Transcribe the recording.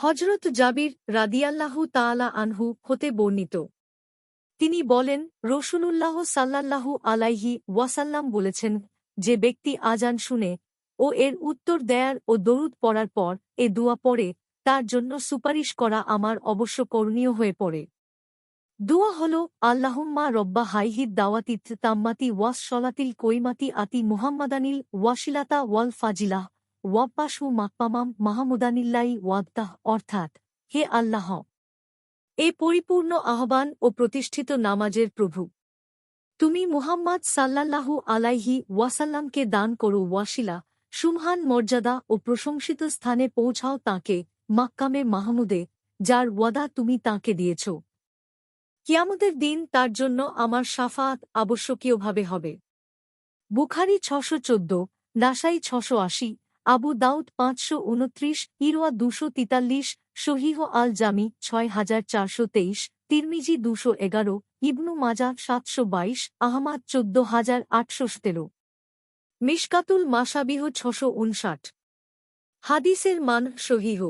হযরত জাবির রাদিয়াল্লাহু তাআলা আনহু হতে বর্ণিত। তিনি বলেন, রাসূলুল্লাহ সাল্লাল্লাহু আলাইহি ওয়াসাল্লাম বলেছেন, যে ব্যক্তি আযান শুনে ও এর উত্তর দেয়ার ও দরুদ পড়ার পর এ দোয়া পড়ে, তার জন্য সুপারিশ করা আমার অবশ্য করণীয় হয়ে পড়ে। দোয়া হল, আল্লাহুম্মা রব্বা হাইহিদ দাওয়াতিত তাম্মাতি ওয়াস সলাতিল কইমাতি আতি মুহাম্মাদানিল ওয়াসিলাতা ওয়াল ফাজিলাহ ওয়াব্বাসু মাকপামাম মাহমুদানিল্লাই ওয়াদ্দাহ, অর্থাৎ, হে আল্লাহ, এ পরিপূর্ণ আহ্বান ও প্রতিষ্ঠিত নামাজের প্রভু, তুমি মুহাম্মদ সাল্লাল্লাহু আলাইহি ওয়াসাল্লামকে দান করো ওয়াসিলা, সুমহান মর্যাদা ও প্রশংসিত স্থানে পৌঁছাও তাঁকে, মাক্কামে মাহমুদে, যার ওয়াদা তুমি তাঁকে দিয়েছ। কিয়ামতের দিন তার জন্য আমার শাফাআত আবশ্যকীয়ভাবে হবে। বুখারী ৬১৪, নাসাই ৬৮০, আবু দাউদ ৫২৯, ইরওয়া ২৪৩, সহিহ আল জামি ৬৪২৩, তিরমিজি ২১১, ইবনু মাজাহ ৭২২, আহমাদ ১৪৮১৩। মিশকাতুল মাশাবিহ ৬৫৯। হাদিসের মান সহিহ।